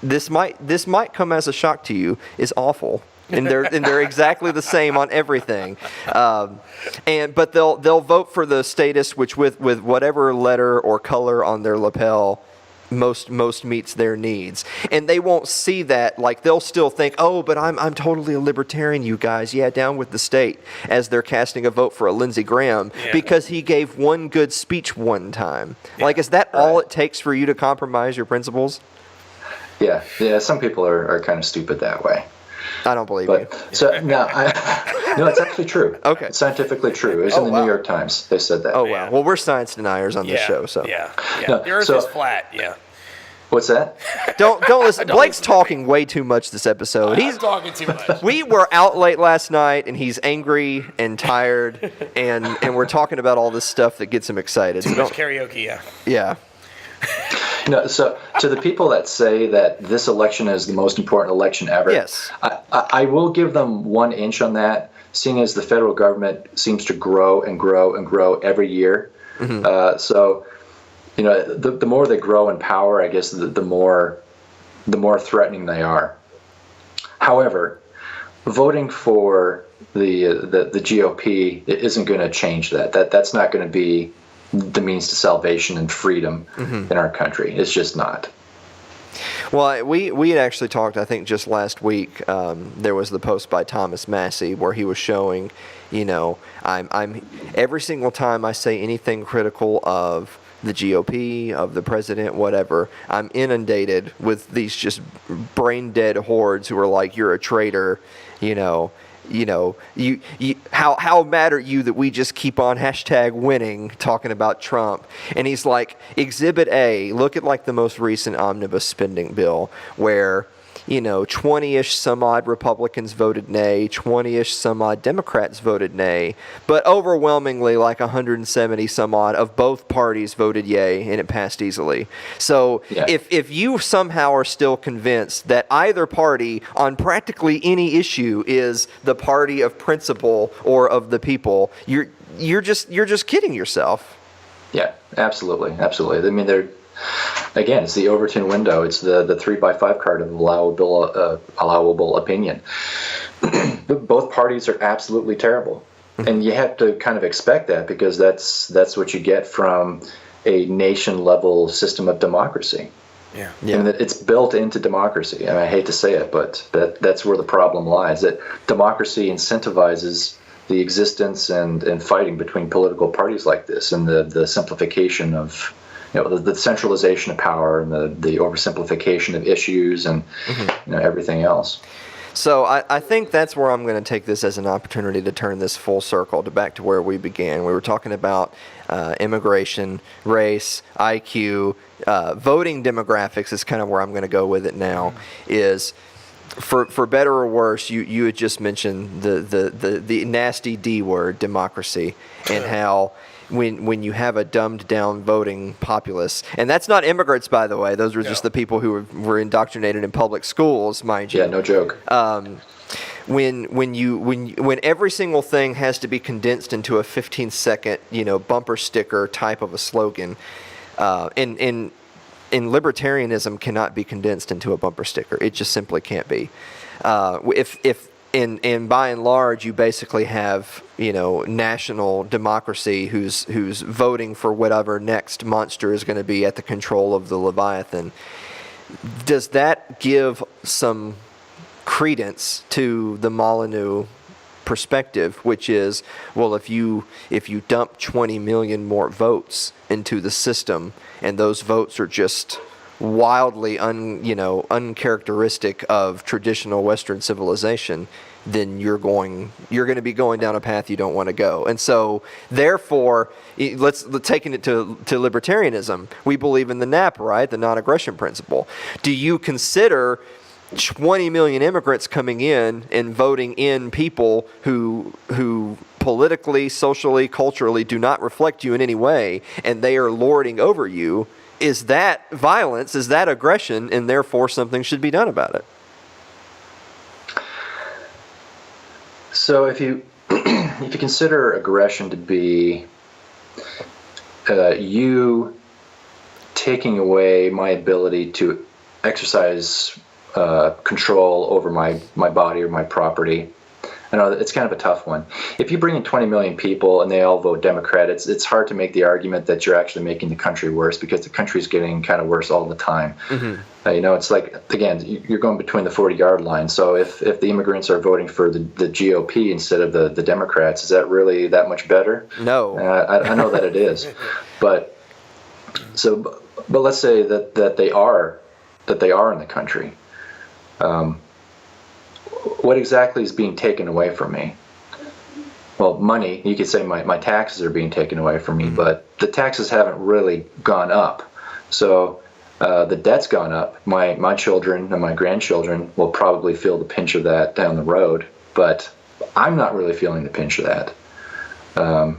this might come as a shock to you, is awful. And they're exactly the same on everything, but they'll vote for the statist which with whatever letter or color on their lapel most meets their needs, and they won't see that. Like, they'll still think, oh, but I'm totally a libertarian, you guys, yeah, down with the state, as they're casting a vote for a Lindsey Graham because he gave one good speech one time. Like, is that all it takes for you to compromise your principles? Yeah, some people are kind of stupid that way. I don't believe you. So no, it's actually true. Okay. It's scientifically true. It was in the New York Times. They said that. Oh, wow. Well, we're science deniers on this show, so. Yeah. No, the Earth is flat. Yeah. What's that? Don't listen. Blake's talking way too much this episode. He's talking too much. We were out late last night, and he's angry and tired, and we're talking about all this stuff that gets him excited. Too much karaoke, yeah. Yeah. No, so to the people that say that this election is the most important election ever, yes, I will give them 1 inch on that, seeing as the federal government seems to grow and grow and grow every year. So, you know, the more they grow in power, I guess the more threatening they are. However, voting for the GOP isn't going to change that. That's not going to be the means to salvation and freedom in our country. It's just not. Well, we had actually talked, I think, just last week. There was the post by Thomas Massey where he was showing, you know, I'm every single time I say anything critical of the GOP, of the president, whatever, I'm inundated with these just brain dead hordes who are like, you're a traitor, how mad are you that we just keep on #winning talking about Trump? And he's like, Exhibit A, look at like the most recent omnibus spending bill where, 20-ish some odd Republicans voted nay, 20-ish some odd Democrats voted nay, but overwhelmingly like 170 some odd of both parties voted yay, and it passed easily. So if you somehow are still convinced that either party on practically any issue is the party of principle or of the people, you're just kidding yourself. Yeah, absolutely. I mean, again, it's the Overton window. It's the 3x5 card of allowable opinion. Both parties are absolutely terrible, and you have to kind of expect that because that's what you get from a nation-level system of democracy. Yeah. And it's built into democracy. And I hate to say it, but that's where the problem lies. That democracy incentivizes the existence and fighting between political parties like this, and the simplification of the centralization of power and the oversimplification of issues and everything else. So I think that's where I'm going to take this as an opportunity to turn this full circle back to where we began. We were talking about immigration, race, IQ, voting demographics is kind of where I'm going to go with it now. Is for better or worse, you had just mentioned the nasty D word, democracy, and how when you have a dumbed down voting populace, and that's not immigrants, by the way, those were just the people who were indoctrinated in public schools, mind you. Yeah, no joke. When every single thing has to be condensed into a 15-second, bumper sticker type of a slogan, in libertarianism cannot be condensed into a bumper sticker. It just simply can't be. And by and large, you basically have, national democracy who's voting for whatever next monster is going to be at the control of the Leviathan. Does that give some credence to the Molyneux perspective, which is, well, if you dump 20 million more votes into the system, and those votes are just wildly uncharacteristic of traditional Western civilization, then you're going to be going down a path you don't want to go. And so, therefore, let's taking it to libertarianism. We believe in the NAP, right? The non-aggression principle. Do you consider 20 million immigrants coming in and voting in people who politically, socially, culturally do not reflect you in any way, and they are lording over you? Is that violence? Is that aggression? And therefore, something should be done about it. So if you consider aggression to be you taking away my ability to exercise control over my body or my property, I know it's kind of a tough one. If you bring in 20 million people and they all vote Democrat, it's hard to make the argument that you're actually making the country worse, because the country's getting kind of worse all the time. Mm-hmm. It's like, again, you're going between the 40-yard line. So if the immigrants are voting for the GOP instead of the Democrats, is that really that much better? No. I know that it is, but let's say that they are in the country. What exactly is being taken away from me? Well, money, you could say my taxes are being taken away from me, but the taxes haven't really gone up. So the debt's gone up. My children and my grandchildren will probably feel the pinch of that down the road, but I'm not really feeling the pinch of that. I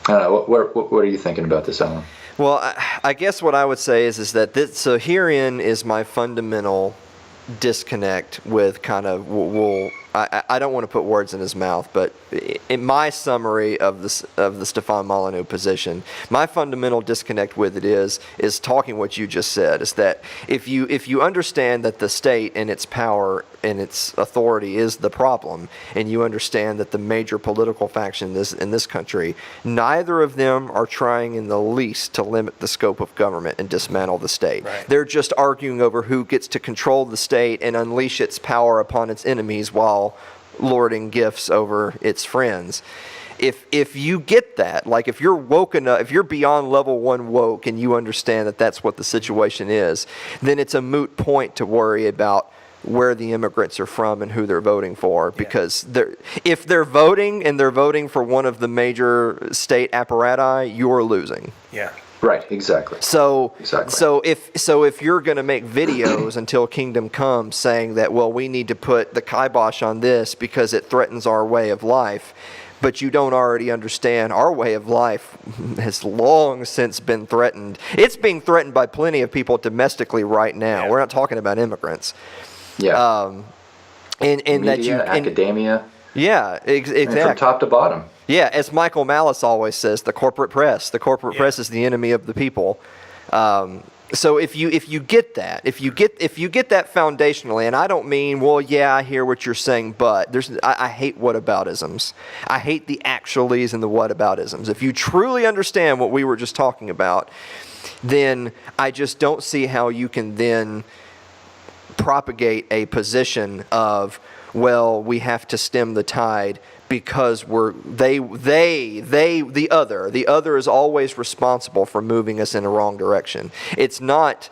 don't know, what are you thinking about this, Alan? Well, I guess what I would say is that so herein is my fundamental disconnect with kind of, I don't want to put words in his mouth, but in my summary of the Stefan Molyneux position, my fundamental disconnect with it is talking what you just said, is that if you understand that the state and its power and its authority is the problem, and you understand that the major political faction in this country, neither of them are trying in the least to limit the scope of government and dismantle the state. Right. They're just arguing over who gets to control the state and unleash its power upon its enemies while lording gifts over its friends. If you get that, like if you're woke enough, if you're beyond level 1 woke and you understand that that's what the situation is, then it's a moot point to worry about where the immigrants are from and who they're voting for, because if they're voting for one of the major state apparati, you're losing. Yeah. Right, exactly. So if you're going to make videos until kingdom comes saying that, well, we need to put the kibosh on this because it threatens our way of life, but you don't already understand our way of life has long since been threatened. It's being threatened by plenty of people domestically right now. Yeah. We're not talking about immigrants. Yeah. And media, academia. Yeah, exactly. And from top to bottom. Yeah, as Michael Malice always says, the corporate press. The corporate press is the enemy of the people. So if you get that, if you get that foundationally, and I don't mean, well, yeah, I hear what you're saying, but I hate whataboutisms. I hate the actuallys and the whataboutisms. If you truly understand what we were just talking about, then I just don't see how you can then propagate a position of, well, we have to stem the tide because the other is always responsible for moving us in the wrong direction. It's not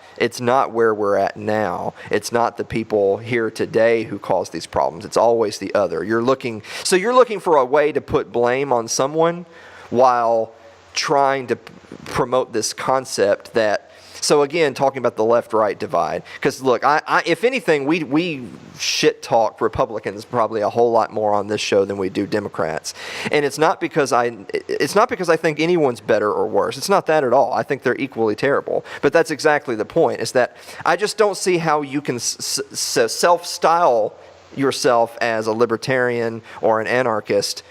where we're at now. It's not the people here today who cause these problems. It's always the other. You're looking for a way to put blame on someone while trying to promote this concept that. So again, talking about the left-right divide, because look, I if anything, we shit talk Republicans probably a whole lot more on this show than we do Democrats, and it's not because I think anyone's better or worse. It's not that at all. I think they're equally terrible. But that's exactly the point. Is that I just don't see how you can self-style yourself as a libertarian or an anarchist,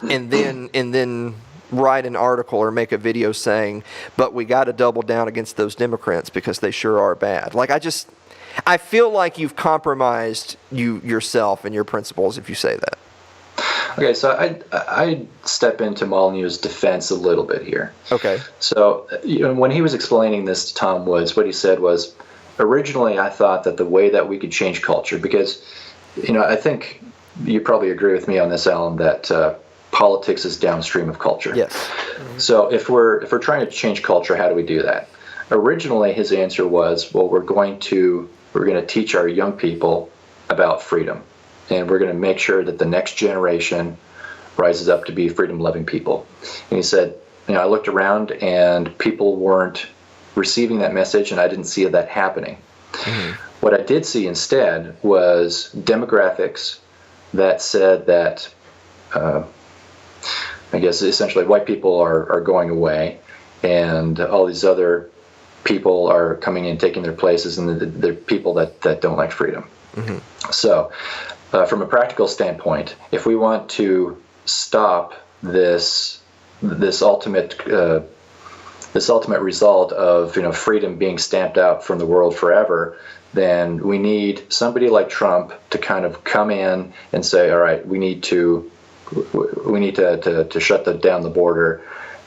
and then write an article or make a video saying, but we got to double down against those Democrats because they sure are bad. Like I feel like you've compromised yourself and your principles if you say that. Okay, so I step into Molyneux's defense a little bit here. Okay. So when he was explaining this to Tom Woods, what he said was, originally I thought that the way that we could change culture, because I think you probably agree with me on this, Alan, that politics is downstream of culture. Yes. So if we're trying to change culture, how do we do that? Originally, his answer was, well, we're going to teach our young people about freedom, and we're going to make sure that the next generation rises up to be freedom-loving people. And he said, I looked around and people weren't receiving that message, and I didn't see that happening. Mm-hmm. What I did see instead was demographics that said that, I guess essentially white people are going away, and all these other people are coming in, taking their places, and they're people that don't like freedom. Mm-hmm. So, from a practical standpoint, if we want to stop this ultimate result of freedom being stamped out from the world forever, then we need somebody like Trump to kind of come in and say, all right, we need to shut down the border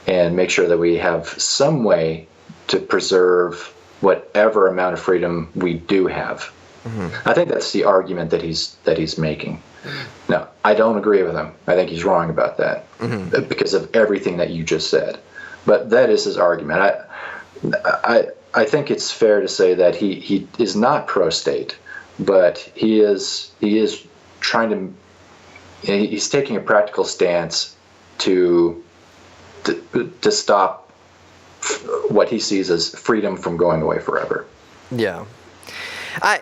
and make sure that we have some way to preserve whatever amount of freedom we do have. Mm-hmm. I think that's the argument that he's making. Mm-hmm. Now, I don't agree with him. I think he's wrong about that, mm-hmm. because of everything that you just said. But that is his argument. I think it's fair to say that he is not pro-state, but he is trying to. He's taking a practical stance to stop what he sees as freedom from going away forever. Yeah. I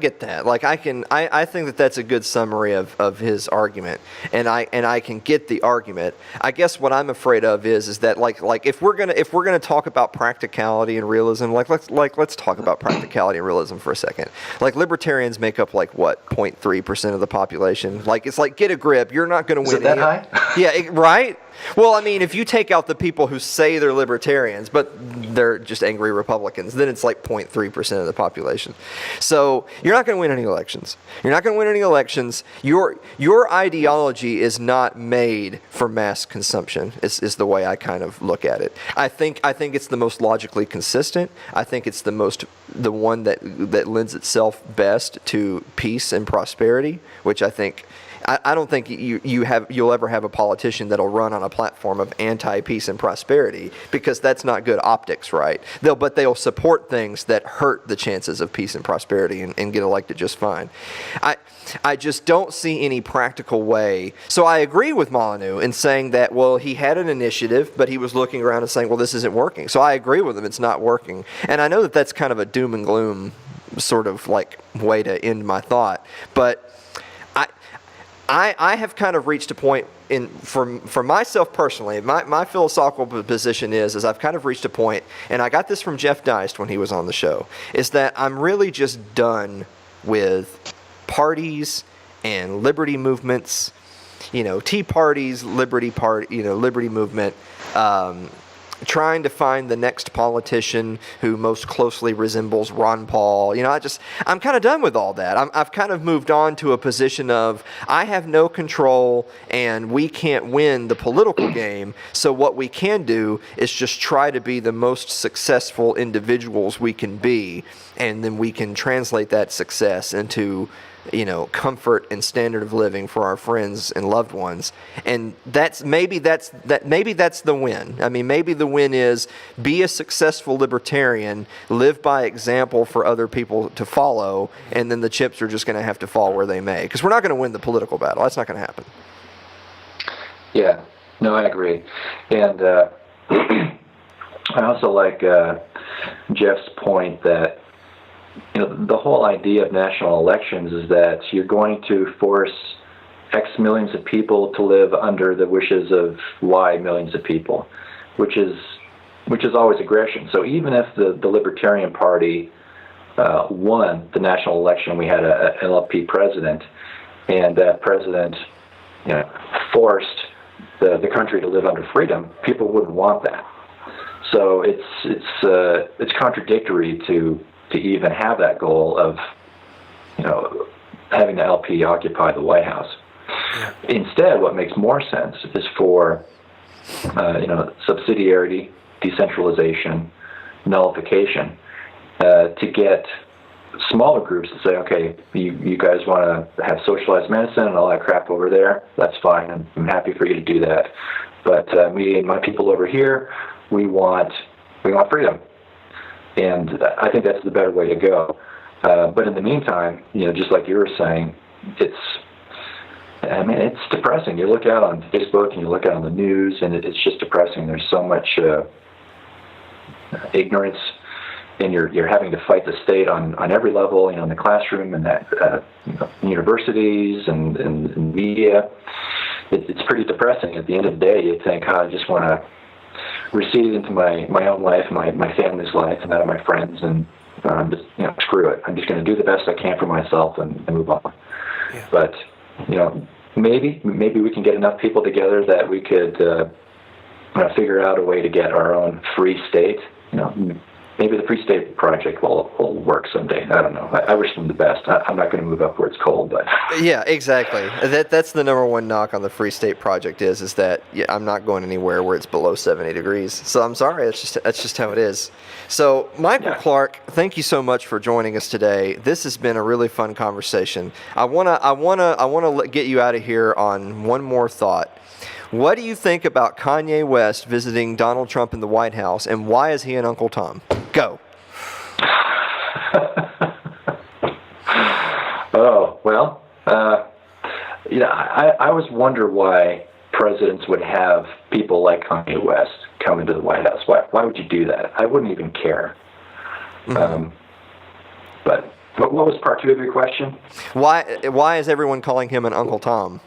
get that. I think that that's a good summary of his argument, and I can get the argument. I guess what I'm afraid of is that if we're gonna talk about practicality and realism, let's talk about practicality and realism for a second. Libertarians make up 0.3% of the population. It's get a grip. You're not going to win. Is it that high? Yeah, right. Well, I mean, if you take out the people who say they're libertarians, but they're just angry Republicans, then it's 0.3% of the population. So you're not going to win any elections. Your ideology is not made for mass consumption, is the way I kind of look at it. I think it's the most logically consistent. I think it's the one that lends itself best to peace and prosperity, which I think. I don't think you'll ever have a politician that'll run on a platform of anti-peace and prosperity, because that's not good optics, right? But they'll support things that hurt the chances of peace and prosperity and get elected just fine. I just don't see any practical way. So I agree with Molyneux in saying that, well, he had an initiative, but he was looking around and saying, well, this isn't working. So I agree with him. It's not working. And I know that that's kind of a doom and gloom sort of way to end my thought. But I have kind of reached a point for myself personally, my philosophical position is I've kind of reached a point, and I got this from Jeff Deist when he was on the show, is that I'm really just done with parties and liberty movements, Tea Parties, Liberty Party, Liberty Movement, trying to find the next politician who most closely resembles Ron Paul. I'm kind of done with all that. I've kind of moved on to a position of I have no control and we can't win the political game. So what we can do is just try to be the most successful individuals we can be, and then we can translate that success into comfort and standard of living for our friends and loved ones. And maybe that's the win. I mean, maybe the win is be a successful libertarian, live by example for other people to follow, and then the chips are just going to have to fall where they may. Because we're not going to win the political battle. That's not going to happen. Yeah, no, I agree. And I also like Jeff's point that the whole idea of national elections is that you're going to force X millions of people to live under the wishes of Y millions of people, which is always aggression. So even if the Libertarian Party won the national election, we had an LP president, and that president forced the country to live under freedom, people wouldn't want that. So it's contradictory to even have that goal of, having the LP occupy the White House. Yeah. Instead, what makes more sense is for, subsidiarity, decentralization, nullification, to get smaller groups to say, okay, you guys want to have socialized medicine and all that crap over there, that's fine. I'm happy for you to do that. But me and my people over here, we want freedom. And I think that's the better way to go. But in the meantime, just like you were saying, it's depressing. You look out on Facebook and you look out on the news, and it's just depressing. There's so much ignorance, and you're having to fight the state on every level, in the classroom and that universities and media. It's pretty depressing. At the end of the day, you think, I just want to recede into my own life, my family's life, and that of my friends, and just screw it. I'm just going to do the best I can for myself and move on. Yeah. But maybe we can get enough people together that we could figure out a way to get our own free state. Maybe the Free State Project will work someday. I don't know. I wish them the best. I'm not going to move up where it's cold, but yeah, exactly. That's the number one knock on the Free State Project is that I'm not going anywhere where it's below 70 degrees. So I'm sorry. That's just how it is. So Michael Clark, thank you so much for joining us today. This has been a really fun conversation. I wanna get you out of here on one more thought. What do you think about Kanye West visiting Donald Trump in the White House, and why is he an Uncle Tom? Go. Oh, well, I always wonder why presidents would have people like Kanye West come into the White House. Why would you do that? I wouldn't even care. Mm-hmm. But what was part two of your question? Why is everyone calling him an Uncle Tom?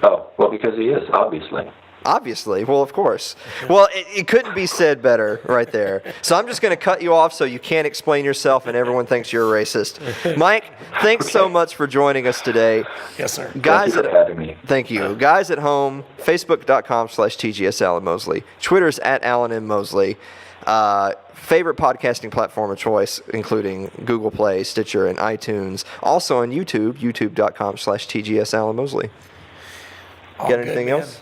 Oh, well, because he is, obviously. Obviously. Well, of course. Well, it couldn't be said better right there. So I'm just going to cut you off so you can't explain yourself and everyone thinks you're a racist. Mike, thanks so much for joining us today. Yes, sir. Guys, thank you for having me. Thank you. Guys at home, Facebook.com/TGS Alan Mosley. Twitter's @Alan M. Mosley. Favorite podcasting platform of choice, including Google Play, Stitcher, and iTunes. Also on YouTube, youtube.com/TGS Alan Mosley. Got anything else?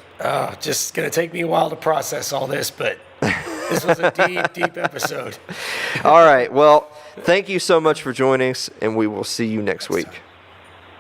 Just going to take me a while to process all this, but this was a deep episode. All right. Well, thank you so much for joining us, and we will see you next week.